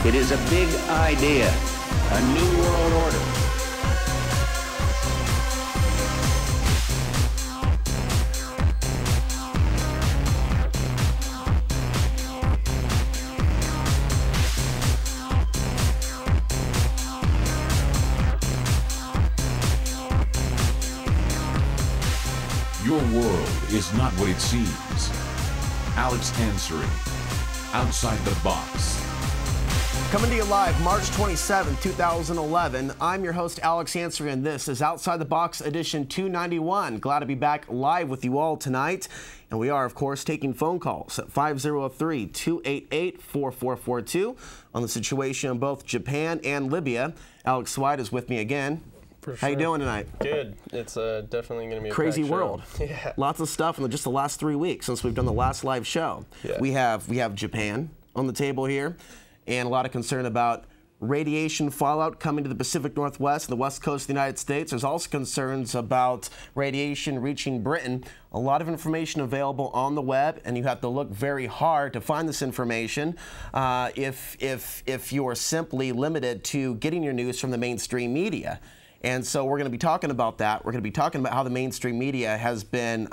It is a big idea, a new world order. Your world is not what it seems. Alex Ansary, Outside the Box. Coming to you live March 27, 2011. I'm your host, Alex Ansary, and this is Outside the Box edition 291. Glad to be back live with you all tonight. And we are, of course, taking phone calls at 503-288-4442 on the situation in both Japan and Libya. Alex White is with me again. For sure. How you doing tonight? Good. It's definitely going to be a crazy packed world. show. Yeah. Lots of stuff in just the last 3 weeks since we've done the last live show. Yeah. We have Japan on the table here, and a lot of concern about radiation fallout coming to the Pacific Northwest and the west coast of the United States. There's also concerns about radiation reaching Britain. A lot of information available on the web, and you have to look very hard to find this information if you're simply limited to getting your news from the mainstream media. And so we're going to be talking about that. We're going to be talking about how the mainstream media has been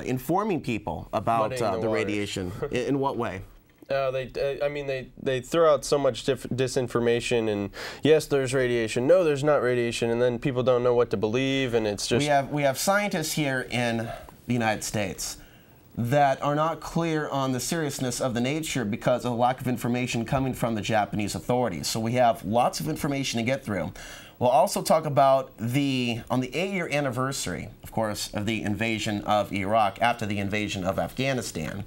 informing people about the radiation. In what way? They throw out so much disinformation, and yes, there's radiation. No, there's not radiation, and then people don't know what to believe, and it's just we have scientists here in the United States that are not clear on the seriousness of the nature because of the lack of information coming from the Japanese authorities. So we have lots of information to get through. We'll also talk about on the 8-year anniversary, of course, of the invasion of Iraq after the invasion of Afghanistan.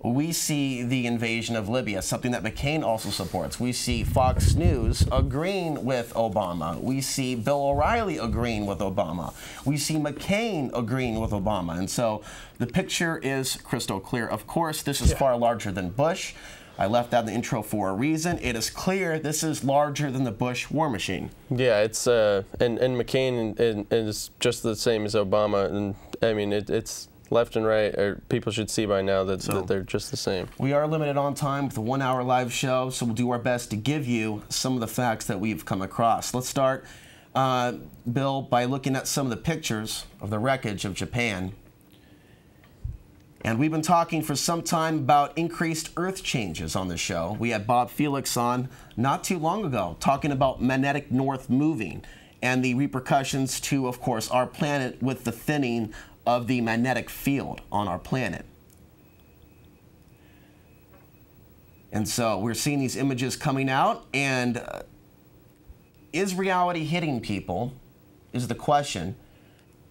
We see the invasion of Libya, something that McCain also supports. We see Fox News agreeing with Obama. We see Bill O'Reilly agreeing with Obama. We see McCain agreeing with Obama. And so the picture is crystal clear. Of course, this is far larger than Bush. I left that in the intro for a reason. It is clear this is larger than the Bush war machine. Yeah, it's and McCain is just the same as Obama, and I mean it's left and right, or people should see by now that they're just the same. We are limited on time with a 1-hour live show, so we'll do our best to give you some of the facts that we've come across. Let's start, Bill, by looking at some of the pictures of the wreckage of Japan. And we've been talking for some time about increased Earth changes on the show. We had Bob Felix on not too long ago talking about magnetic north moving and the repercussions to, of course, our planet with the thinning of the magnetic field on our planet. And so we're seeing these images coming out, and is reality hitting people is the question.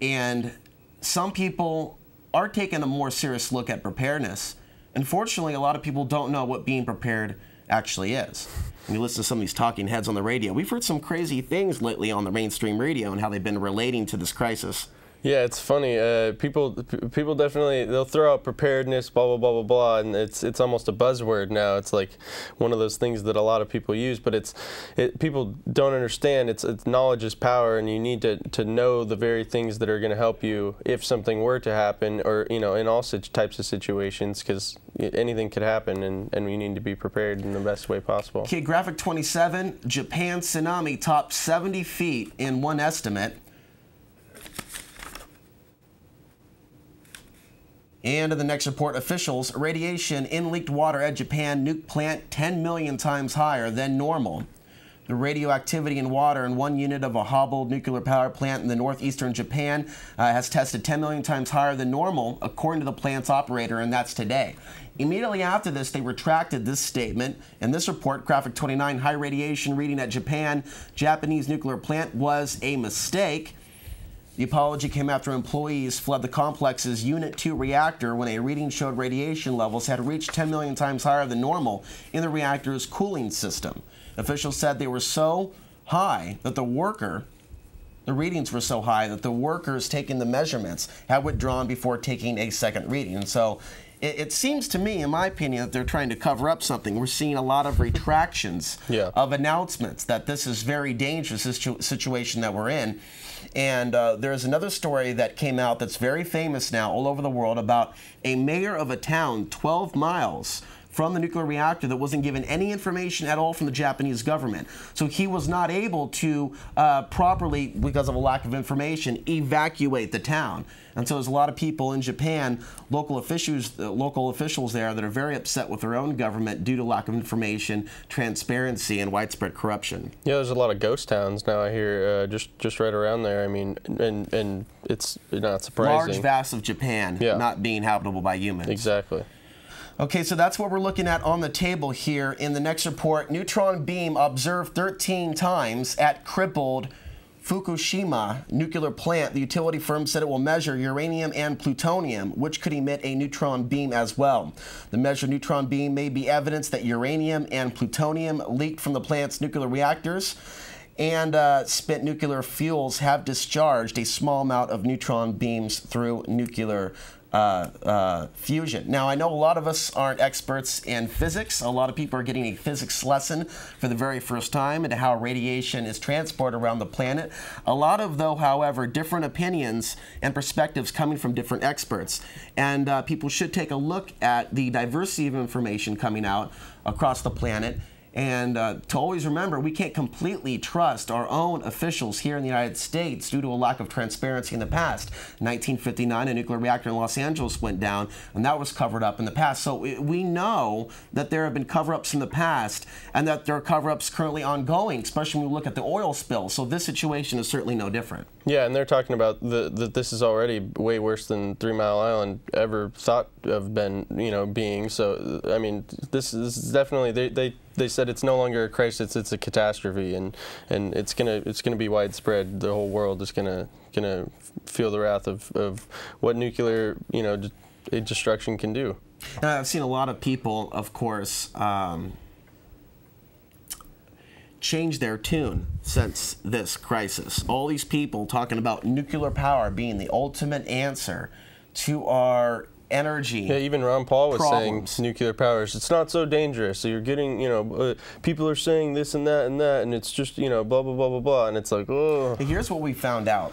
And some people are taking a more serious look at preparedness. Unfortunately, a lot of people don't know what being prepared actually is. When you listen to some of these talking heads on the radio, we've heard some crazy things lately on the mainstream radio and how they've been relating to this crisis. Yeah, it's funny. People definitely, they'll throw out preparedness, blah blah blah blah blah, and it's almost a buzzword now. It's like one of those things that a lot of people use, but people don't understand. It's knowledge is power, and you need to know the very things that are going to help you if something were to happen, or in all such types of situations, because anything could happen, and we need to be prepared in the best way possible. Okay, graphic 27. Japan tsunami topped 70 feet in one estimate. And in the next report, officials, radiation in leaked water at Japan nuke plant 10 million times higher than normal. The radioactivity in water in one unit of a hobbled nuclear power plant in the northeastern Japan has tested 10 million times higher than normal, according to the plant's operator, and that's today. Immediately after this, they retracted this statement. In this report, graphic 29, high radiation reading at Japanese nuclear plant was a mistake. The apology came after employees fled the complex's Unit 2 reactor when a reading showed radiation levels had reached 10 million times higher than normal in the reactor's cooling system. Officials said they were so high that the readings were so high that the workers taking the measurements had withdrawn before taking a second reading. And so it seems to me, in my opinion, that they're trying to cover up something. We're seeing a lot of retractions of announcements that this is very dangerous, this situation that we're in. And there's another story that came out that's very famous now all over the world about a mayor of a town 12 miles from the nuclear reactor that wasn't given any information at all from the Japanese government. So he was not able to properly, because of a lack of information, evacuate the town. And so there's a lot of people in Japan, local officials there, that are very upset with their own government due to lack of information, transparency, and widespread corruption. Yeah, there's a lot of ghost towns now, I hear, just right around there. I mean, and it's not surprising. Large vast of Japan not being habitable by humans. Exactly. Okay, so that's what we're looking at on the table here. In the next report, neutron beam observed 13 times at crippled Fukushima nuclear plant. The utility firm said it will measure uranium and plutonium, which could emit a neutron beam as well. The measured neutron beam may be evidence that uranium and plutonium leaked from the plant's nuclear reactors, and spent nuclear fuels have discharged a small amount of neutron beams through nuclear fusion. Now, I know a lot of us aren't experts in physics. A lot of people are getting a physics lesson for the very first time into how radiation is transported around the planet. A lot of, though, however, different opinions and perspectives coming from different experts. And people should take a look at the diversity of information coming out across the planet. And to always remember, we can't completely trust our own officials here in the United States due to a lack of transparency in the past. In 1959, a nuclear reactor in Los Angeles went down, and that was covered up in the past. So we know that there have been cover-ups in the past, and that there are cover-ups currently ongoing, especially when we look at the oil spill. So this situation is certainly no different. Yeah, and they're talking about that this is already way worse than 3 Mile Island ever thought of being. So I mean, this is definitely they said it's no longer a crisis; it's a catastrophe, and it's gonna be widespread. The whole world is gonna feel the wrath of what nuclear destruction can do. And I've seen a lot of people, of course, change their tune since this crisis. All these people talking about nuclear power being the ultimate answer to our energy. Yeah, even Ron Paul was problems. saying nuclear power, it's not so dangerous. So you're getting, people are saying this and that, and it's just, blah, blah, blah, blah, blah. And it's like, oh. Here's what we found out.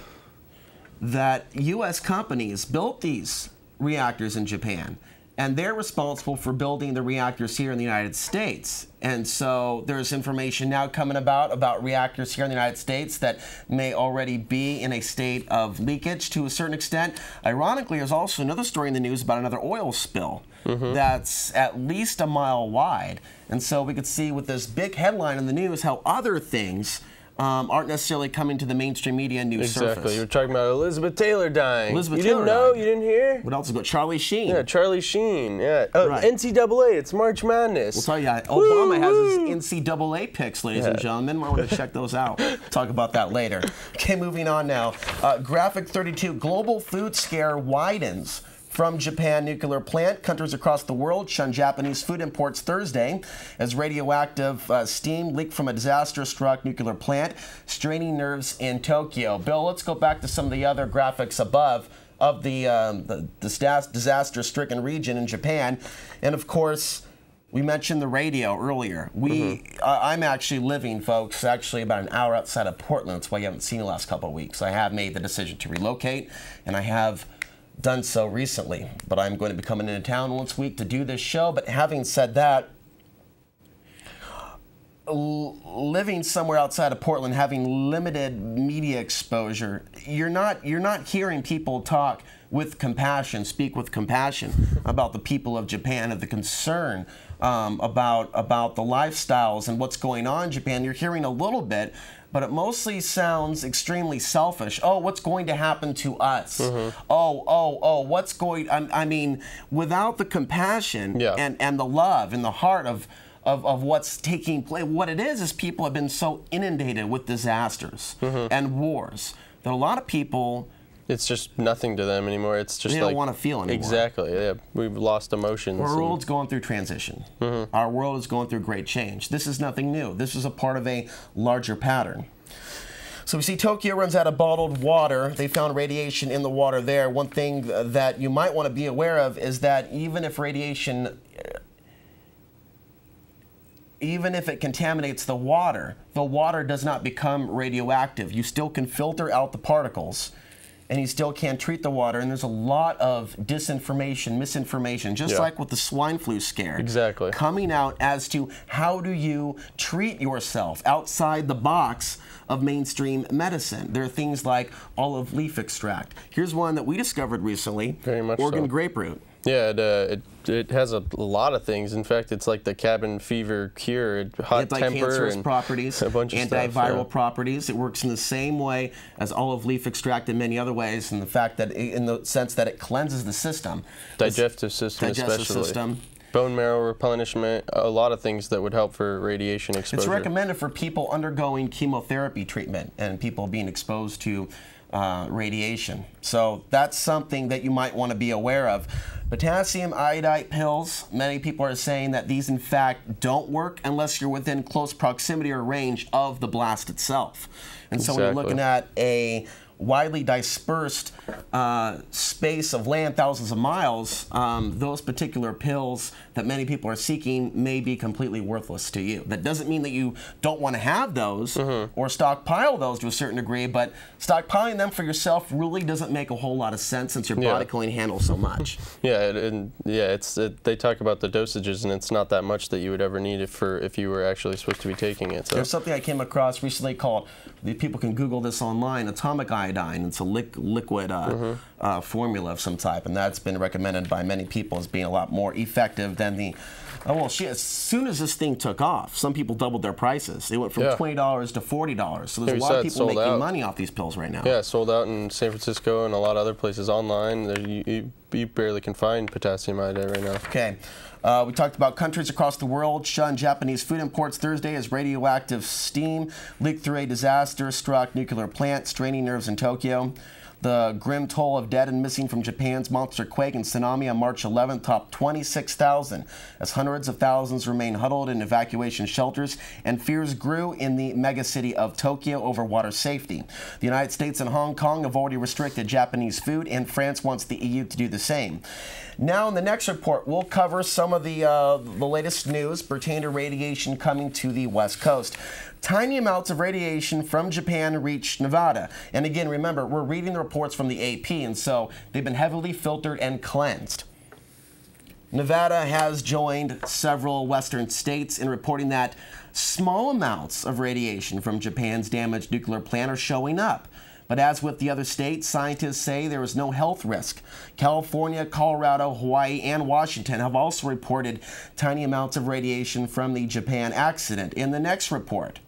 That U.S. companies built these reactors in Japan, and they're responsible for building the reactors here in the United States. And so there's information now coming about reactors here in the United States that may already be in a state of leakage to a certain extent. Ironically, there's also another story in the news about another oil spill that's at least a mile wide. And so we could see with this big headline in the news how other things aren't necessarily coming to the mainstream media news surface. Exactly. You're talking about Elizabeth Taylor dying. Elizabeth you Taylor didn't know? died. You didn't hear? What else is about Charlie Sheen? Yeah, Charlie Sheen. Yeah. Right. NCAA. It's March Madness. We'll tell you, Obama has his NCAA picks, ladies and gentlemen. Might want to check those out. Talk about that later. Okay, moving on now. Graphic 32. Global food scare widens. From Japan nuclear plant, countries across the world shun Japanese food imports Thursday as radioactive steam leaked from a disaster-struck nuclear plant, straining nerves in Tokyo. Bill, let's go back to some of the other graphics above of the disaster-stricken region in Japan. And of course, we mentioned the radio earlier. I'm actually living, folks, about an hour outside of Portland. That's why you haven't seen the last couple of weeks. I have made the decision to relocate, and I have done so recently, but I'm going to be coming into town once a week to do this show. But having said that, living somewhere outside of Portland, having limited media exposure, you're not hearing people talk with compassion, speak with compassion about the people of Japan and the concern about the lifestyles and what's going on in Japan. You're hearing a little bit, but it mostly sounds extremely selfish. Oh, what's going to happen to us? Oh, what's going... I mean, without the compassion and the love and the heart of what's taking place, what it is people have been so inundated with disasters and wars that a lot of people... It's just nothing to them anymore. It's just they don't want to feel anymore. Exactly. Yeah, we've lost emotions. Our world's going through transition. Our world is going through great change. This is nothing new. This is a part of a larger pattern. So we see Tokyo runs out of bottled water. They found radiation in the water there. One thing that you might want to be aware of is that even if it contaminates the water does not become radioactive. You still can filter out the particles and you still can't treat the water, and there's a lot of disinformation, misinformation, just like with the swine flu scare. Exactly. Coming out as to how do you treat yourself outside the box of mainstream medicine. There are things like olive leaf extract. Here's one that we discovered recently. Very much Oregon so. grapefruit. Yeah, it has a lot of things. In fact, it's like the cabin fever cure, hot temper, Anti-cancerous and properties, a bunch of antiviral stuff, properties. It works in the same way as olive leaf extract in many other ways, in the fact that, in the sense that it cleanses the system, digestive system, especially. Bone marrow replenishment, a lot of things that would help for radiation exposure. It's recommended for people undergoing chemotherapy treatment and people being exposed to radiation. So that's something that you might want to be aware of. Potassium iodide pills, many people are saying that these in fact don't work unless you're within close proximity or range of the blast itself. And so when you're looking at a widely dispersed space of land, thousands of miles, those particular pills that many people are seeking may be completely worthless to you. That doesn't mean that you don't want to have those or stockpile those to a certain degree, but stockpiling them for yourself really doesn't make a whole lot of sense since your body can only handle so much. They talk about the dosages, and it's not that much that you would ever need if you were actually supposed to be taking it. So. There's something I came across recently called, people can Google this online, atomic iodine. It's a liquid formula of some type, and that's been recommended by many people as being a lot more effective than the. As soon as this thing took off, some people doubled their prices. They went from $20 to $40. So there's a lot of people making money off these pills right now. Yeah, sold out in San Francisco and a lot of other places online. You barely can find potassium iodide right now. Okay. We talked about countries across the world shun Japanese food imports Thursday as radioactive steam leaked through a disaster-struck nuclear plant, straining nerves in Tokyo. The grim toll of dead and missing from Japan's monster quake and tsunami on March 11th topped 26,000 as hundreds of thousands remain huddled in evacuation shelters, and fears grew in the megacity of Tokyo over water safety. The United States and Hong Kong have already restricted Japanese food, and France wants the EU to do the same. Now, in the next report, we'll cover some of the latest news pertaining to radiation coming to the West Coast. Tiny amounts of radiation from Japan reached Nevada. And again, remember, we're reading the reports from the AP, and so they've been heavily filtered and cleansed. Nevada has joined several Western states in reporting that small amounts of radiation from Japan's damaged nuclear plant are showing up. But as with the other states, scientists say there is no health risk. California, Colorado, Hawaii, and Washington have also reported tiny amounts of radiation from the Japan accident. In the next report,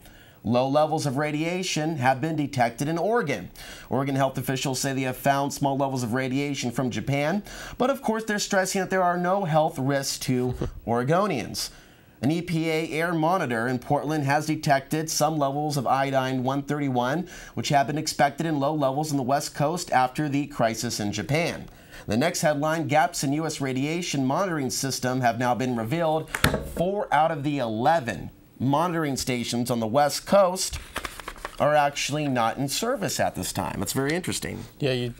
low levels of radiation have been detected in Oregon. Oregon health officials say they have found small levels of radiation from Japan, but of course they're stressing that there are no health risks to Oregonians. An EPA air monitor in Portland has detected some levels of iodine-131, which have been expected in low levels on the West Coast after the crisis in Japan. The next headline, gaps in U.S. radiation monitoring system have now been revealed. 4 out of the 11 monitoring stations on the West Coast are actually not in service at this time. It's very interesting. Yeah, you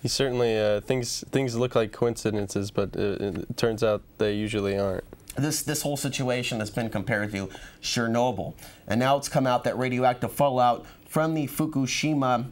certainly, things look like coincidences, but it turns out they usually aren't. This whole situation has been compared to Chernobyl, and now it's come out that radioactive fallout from the Fukushima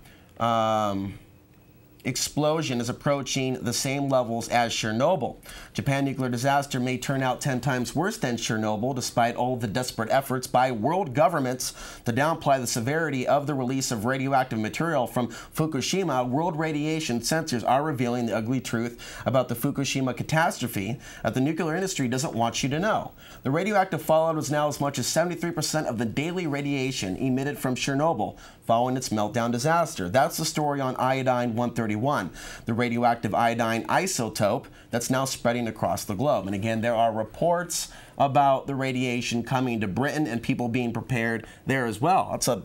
explosion is approaching the same levels as Chernobyl. Japan nuclear disaster may turn out 10 times worse than Chernobyl, despite all of the desperate efforts by world governments to downplay the severity of the release of radioactive material from Fukushima. World radiation sensors are revealing the ugly truth about the Fukushima catastrophe that the nuclear industry doesn't want you to know. The radioactive fallout is now as much as 73% of the daily radiation emitted from Chernobyl following its meltdown disaster. That's the story on iodine-131, the radioactive iodine isotope that's now spreading across the globe. And again, there are reports about the radiation coming to Britain and people being prepared there as well. That's a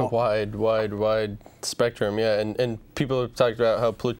wide spectrum, yeah. And people have talked about how